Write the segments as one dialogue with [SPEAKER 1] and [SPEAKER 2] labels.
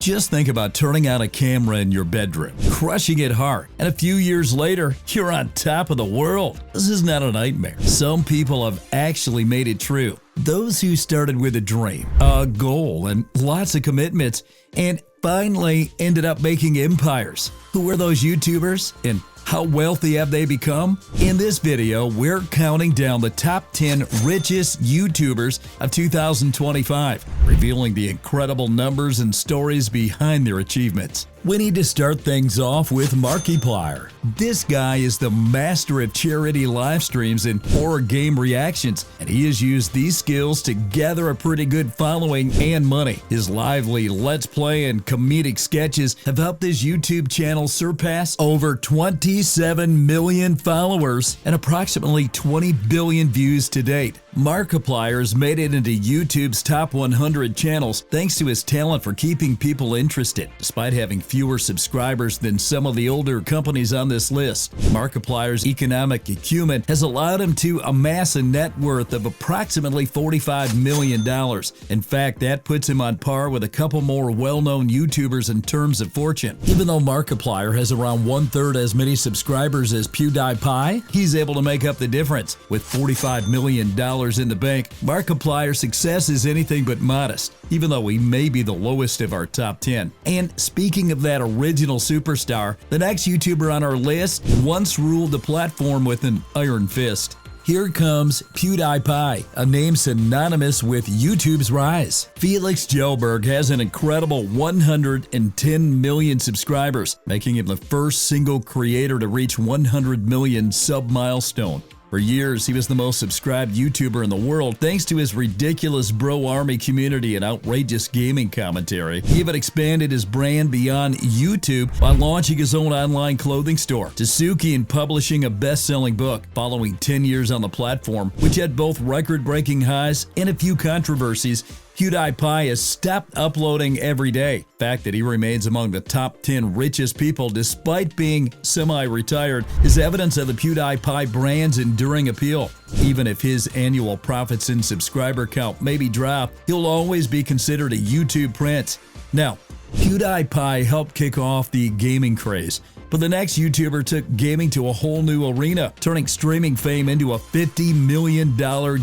[SPEAKER 1] Just think about turning on a camera in your bedroom, crushing it hard, and a few years later, you're on top of the world. This is not a nightmare. Some people have actually made it true. Those who started with a dream, a goal, and lots of commitments, and finally ended up making empires. Who are those YouTubers, and how wealthy have they become? In this video, we're counting down the top 10 richest YouTubers of 2025, revealing the incredible numbers and stories behind their achievements. We need to start things off with Markiplier. This guy is the master of charity live streams and horror game reactions, and he has used these skills to gather a pretty good following and money. His lively let's play and comedic sketches have helped his YouTube channel surpass over 27 million followers and approximately 20 billion views to date. Markiplier has made it into YouTube's top 100 channels thanks to his talent for keeping people interested, despite having fewer subscribers than some of the older companies on this list. Markiplier's economic acumen has allowed him to amass a net worth of approximately $45 million. In fact, that puts him on par with a couple more well-known YouTubers in terms of fortune. Even though Markiplier has around 1/3 as many subscribers as PewDiePie, he's able to make up the difference. With $45 million in the bank, Markiplier's success is anything but modest, even though he may be the lowest of our top 10. And speaking of that original superstar, the next YouTuber on our list once ruled the platform with an iron fist. Here comes PewDiePie, a name synonymous with YouTube's rise. Felix Kjellberg has an incredible 110 million subscribers, making him the first single creator to reach 100 million sub milestone. For years, he was the most subscribed YouTuber in the world thanks to his ridiculous bro army community and outrageous gaming commentary. He even expanded his brand beyond YouTube by launching his own online clothing store, Tsuki, and publishing a best-selling book. Following 10 years on the platform, which had both record-breaking highs and a few controversies, PewDiePie has stopped uploading every day. The fact that he remains among the top 10 richest people despite being semi-retired is evidence of the PewDiePie brand's enduring appeal. Even if his annual profits and subscriber count maybe drop, he'll always be considered a YouTube prince. Now, PewDiePie helped kick off the gaming craze, but the next YouTuber took gaming to a whole new arena, turning streaming fame into a $50 million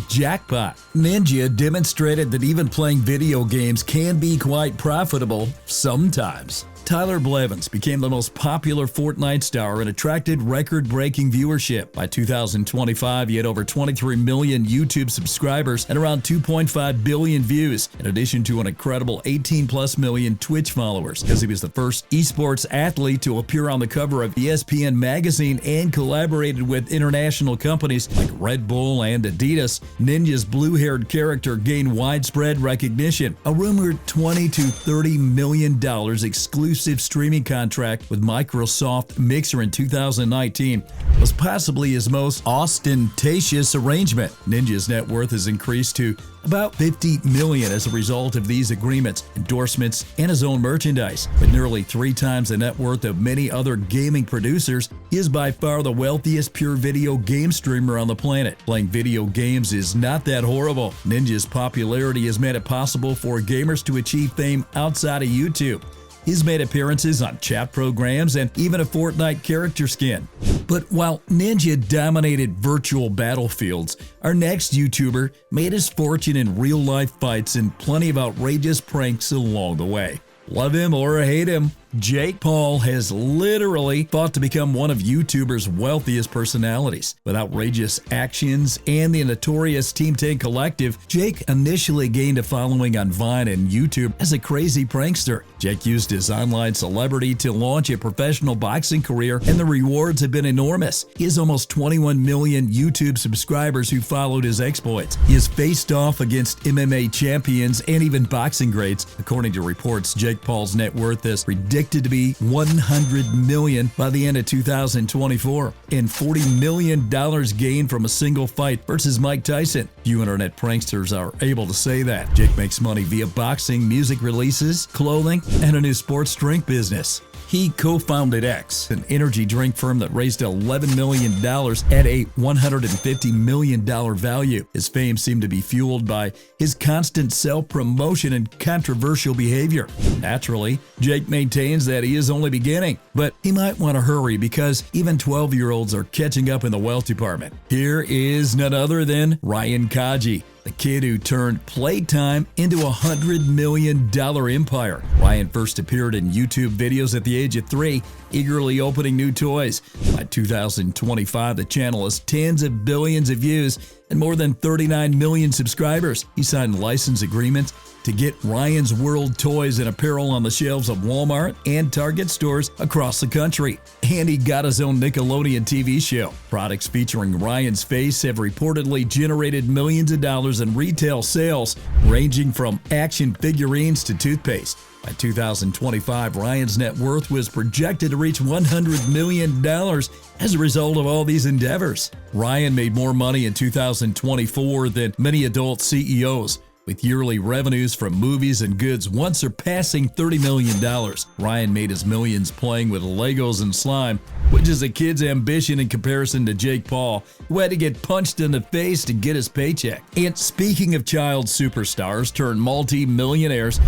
[SPEAKER 1] jackpot. Ninja demonstrated that even playing video games can be quite profitable sometimes. Tyler Blevins became the most popular Fortnite star and attracted record-breaking viewership. By 2025, he had over 23 million YouTube subscribers and around 2.5 billion views, in addition to an incredible 18+ million Twitch followers, because he was the first esports athlete to appear on the cover of ESPN magazine and collaborated with international companies like Red Bull and Adidas. Ninja's blue-haired character gained widespread recognition. A rumored $20 to $30 million exclusive streaming contract with Microsoft Mixer in 2019 was possibly his most ostentatious arrangement. Ninja's net worth has increased to about $50 million as a result of these agreements, endorsements, and his own merchandise. With nearly 3 times the net worth of many other gaming producers, he is by far the wealthiest pure video game streamer on the planet. Playing video games is not that horrible. Ninja's popularity has made it possible for gamers to achieve fame outside of YouTube. He's made appearances on chat programs and even a Fortnite character skin. But while Ninja dominated virtual battlefields, our next YouTuber made his fortune in real-life fights and plenty of outrageous pranks along the way. Love him or hate him, Jake Paul has literally fought to become one of YouTuber's wealthiest personalities. With outrageous actions and the notorious Team 10 Collective, Jake initially gained a following on Vine and YouTube as a crazy prankster. Jake used his online celebrity to launch a professional boxing career, and the rewards have been enormous. He has almost 21 million YouTube subscribers who followed his exploits. He has faced off against MMA champions and even boxing greats. According to reports, Jake Paul's net worth is ridiculous predicted to be $100 million by the end of 2024 and $40 million gained from a single fight versus Mike Tyson. Few internet pranksters are able to say that. Jake makes money via boxing, music releases, clothing, and a new sports drink business. He co-founded X, an energy drink firm that raised $11 million at a $150 million value. His fame seemed to be fueled by his constant self-promotion and controversial behavior. Naturally, Jake maintains that he is only beginning, but he might want to hurry because even 12-year-olds are catching up in the wealth department. Here is none other than Ryan Kaji, the kid who turned playtime into a $100 million empire. Ryan first appeared in YouTube videos at the age of 3, eagerly opening new toys. By 2025, the channel has tens of billions of views and more than 39 million subscribers. He signed license agreements to get Ryan's World toys and apparel on the shelves of Walmart and Target stores across the country. And he got his own Nickelodeon TV show. Products featuring Ryan's face have reportedly generated millions of dollars in retail sales, ranging from action figurines to toothpaste. By 2025, Ryan's net worth was projected to reach $100 million as a result of all these endeavors. Ryan made more money in 2024 than many adult CEOs, with yearly revenues from movies and goods once surpassing $30 million. Ryan made his millions playing with Legos and slime, which is a kid's ambition in comparison to Jake Paul, who had to get punched in the face to get his paycheck. And speaking of child superstars turned multi-millionaires,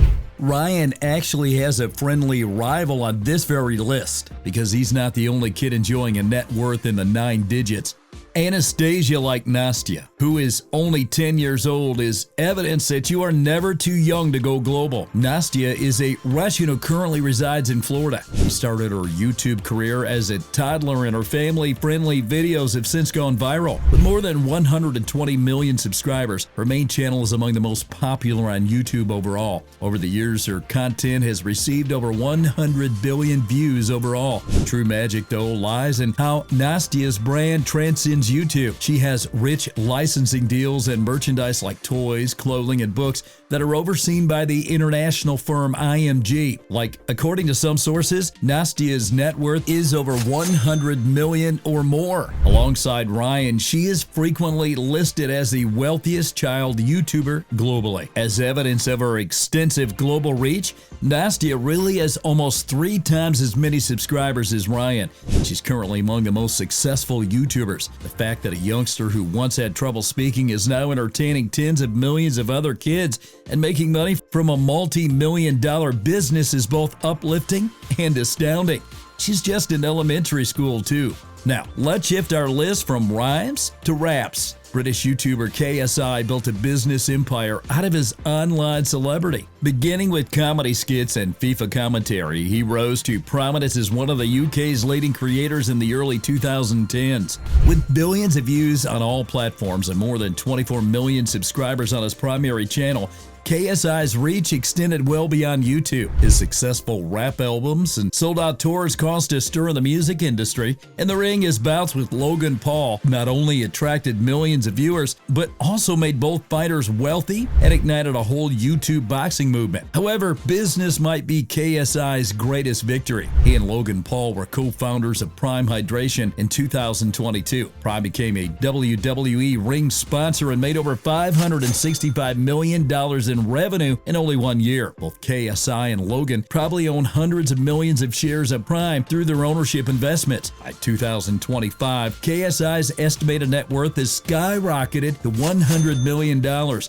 [SPEAKER 1] Ryan actually has a friendly rival on this very list because he's not the only kid enjoying a net worth in the 9 digits. Anastasia like Nastya, who is only 10 years old, is evidence that you are never too young to go global. Nastya is a Russian who currently resides in Florida. She started her YouTube career as a toddler, and her family-friendly videos have since gone viral. With more than 120 million subscribers, her main channel is among the most popular on YouTube overall. Over the years, her content has received over 100 billion views overall. True magic, though, lies in how Nastya's brand transcends YouTube. She has rich licensing deals and merchandise like toys, clothing, and books that are overseen by the international firm IMG. Like, according to some sources, Nastya's net worth is over 100 million or more. Alongside Ryan, she is frequently listed as the wealthiest child YouTuber globally. As evidence of her extensive global reach, Nastya really has almost 3 times as many subscribers as Ryan. She's currently among the most successful YouTubers. The fact that a youngster who once had trouble speaking is now entertaining tens of millions of other kids and making money from a multi-million-dollar business is both uplifting and astounding. She's just in elementary school, too. Now, let's shift our list from rhymes to raps. British YouTuber KSI built a business empire out of his online celebrity. Beginning with comedy skits and FIFA commentary, he rose to prominence as one of the UK's leading creators in the early 2010s. With billions of views on all platforms and more than 24 million subscribers on his primary channel, KSI's reach extended well beyond YouTube. His successful rap albums and sold-out tours caused a stir in the music industry, and the ring his bouts with Logan Paul not only attracted millions of viewers, but also made both fighters wealthy and ignited a whole YouTube boxing movement. However, business might be KSI's greatest victory. He and Logan Paul were co-founders of Prime Hydration in 2022. Prime became a WWE ring sponsor and made over $565 million in revenue in only 1 year. Both KSI and Logan probably own hundreds of millions of shares of Prime through their ownership investments. By 2025, KSI's estimated net worth has skyrocketed to $100 million,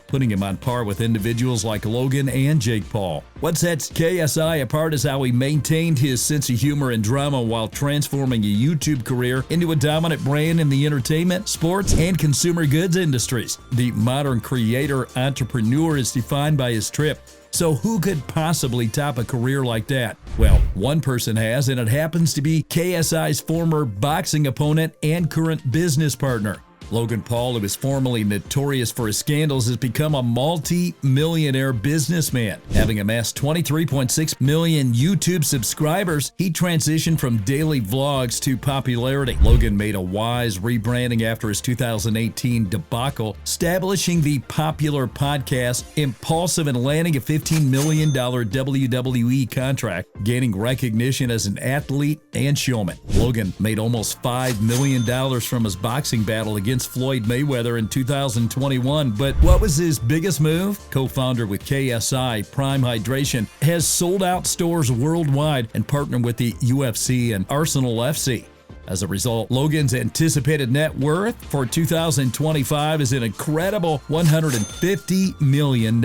[SPEAKER 1] putting him on par with individuals like Logan and Jake Paul. What sets KSI apart is how he maintained his sense of humor and drama while transforming a YouTube career into a dominant brand in the entertainment, sports, and consumer goods industries. The modern creator-entrepreneur is defined by his trip. So who could possibly top a career like that? Well, one person has, and it happens to be KSI's former boxing opponent and current business partner. Logan Paul, who is formerly notorious for his scandals, has become a multi-millionaire businessman. Having amassed 23.6 million YouTube subscribers, he transitioned from daily vlogs to popularity. Logan made a wise rebranding after his 2018 debacle, establishing the popular podcast Impulsive and landing a $15 million WWE contract, gaining recognition as an athlete and showman. Logan made almost $5 million from his boxing battle against Floyd Mayweather in 2021, but what was his biggest move? Co-founder with KSI, Prime Hydration, has sold out stores worldwide and partnered with the UFC and Arsenal FC. As a result, Logan's anticipated net worth for 2025 is an incredible $150 million.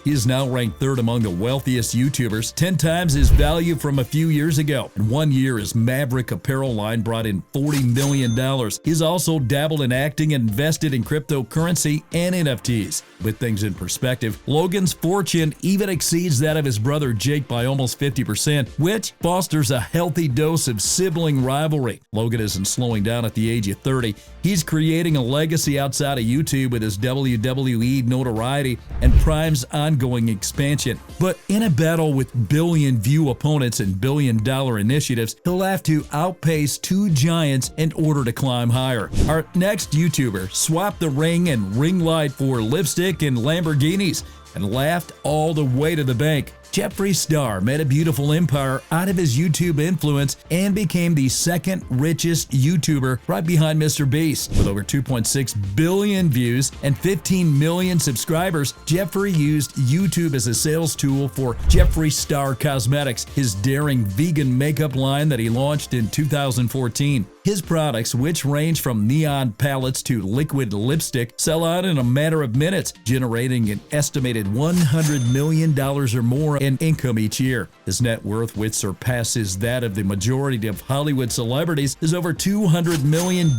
[SPEAKER 1] He is now ranked third among the wealthiest YouTubers, 10 times his value from a few years ago. In 1 year, his Maverick apparel line brought in $40 million. He's also dabbled in acting and invested in cryptocurrency and NFTs. With things in perspective, Logan's fortune even exceeds that of his brother Jake by almost 50%, which fosters a healthy dose of sibling rivalry. Logan isn't slowing down at the age of 30. He's creating a legacy outside of YouTube with his WWE notoriety and Prime's ongoing expansion. But in a battle with billion-view opponents and billion-dollar initiatives, he'll have to outpace two giants in order to climb higher. Our next YouTuber swapped the ring and ring light for lipstick and Lamborghinis and laughed all the way to the bank. Jeffree Star made a beautiful empire out of his YouTube influence and became the second richest YouTuber right behind Mr. Beast. With over 2.6 billion views and 15 million subscribers, Jeffree used YouTube as a sales tool for Jeffree Star Cosmetics, his daring vegan makeup line that he launched in 2014. His products, which range from neon palettes to liquid lipstick, sell out in a matter of minutes, generating an estimated $100 million or more in income each year. His net worth, which surpasses that of the majority of Hollywood celebrities, is over $200 million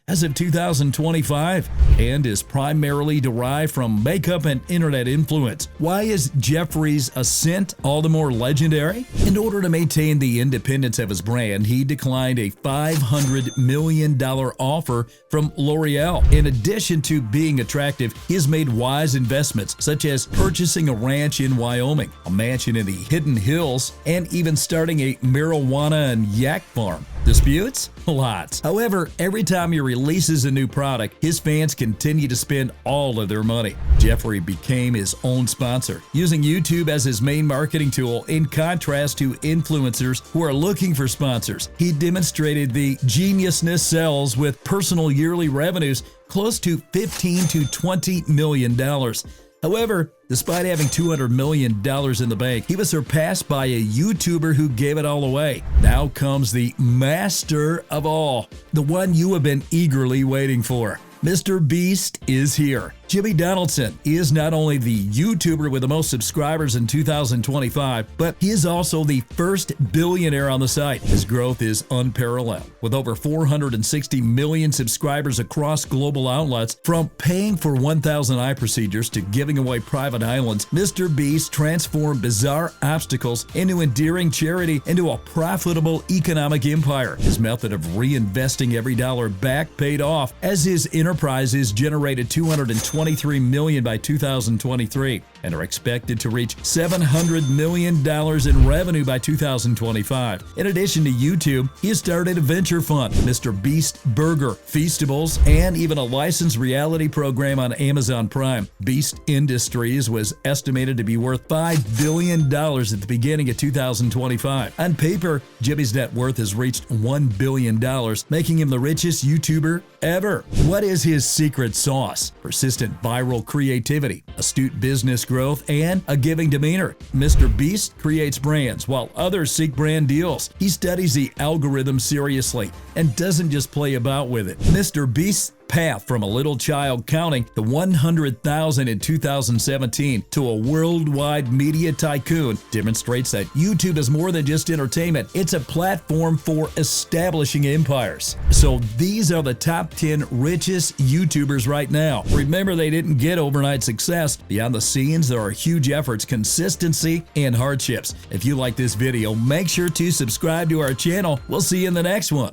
[SPEAKER 1] as of 2025 and is primarily derived from makeup and internet influence. Why is Jeffree's ascent all the more legendary? In order to maintain the independence of his brand, he declined a $500 million offer from L'Oreal. In addition to being attractive, he has made wise investments such as purchasing a ranch in Wyoming, a mansion in the Hidden Hills, and even starting a marijuana and yak farm. Disputes? Lots. However, every time he releases a new product, his fans continue to spend all of their money. Jeffree became his own sponsor, using YouTube as his main marketing tool in contrast to influencers who are looking for sponsors. He demonstrated the geniusness sells with personal yearly revenues close to $15 to $20 million. However, despite having $200 million in the bank, he was surpassed by a YouTuber who gave it all away. Now comes the master of all, the one you have been eagerly waiting for. Mr. Beast is here. Jimmy Donaldson is not only the YouTuber with the most subscribers in 2025, but he is also the first billionaire on the site. His growth is unparalleled, with over 460 million subscribers across global outlets. From paying for 1,000 eye procedures to giving away private islands, Mr. Beast transformed bizarre obstacles into endearing charity into a profitable economic empire. His method of reinvesting every dollar back paid off, as his enterprises generated $223 million by 2023 and are expected to reach $700 million in revenue by 2025. In addition to YouTube, he has started a venture fund, Mr. Beast Burger, Feastables, and even a licensed reality program on Amazon Prime. Beast Industries was estimated to be worth $5 billion at the beginning of 2025. On paper, Jimmy's net worth has reached $1 billion, making him the richest YouTuber ever. What is his secret sauce? Persistent viral creativity, astute business growth, and a giving demeanor. Mr. Beast creates brands while others seek brand deals. He studies the algorithm seriously and doesn't just play about with it. Mr. Beast's path from a little child counting to 100,000 in 2017 to a worldwide media tycoon demonstrates that YouTube is more than just entertainment. It's a platform for establishing empires. So these are the top 10 richest YouTubers right now. Remember, they didn't get overnight success. Beyond the scenes, there are huge efforts, consistency, and hardships. If you like this video, make sure to subscribe to our channel. We'll see you in the next one.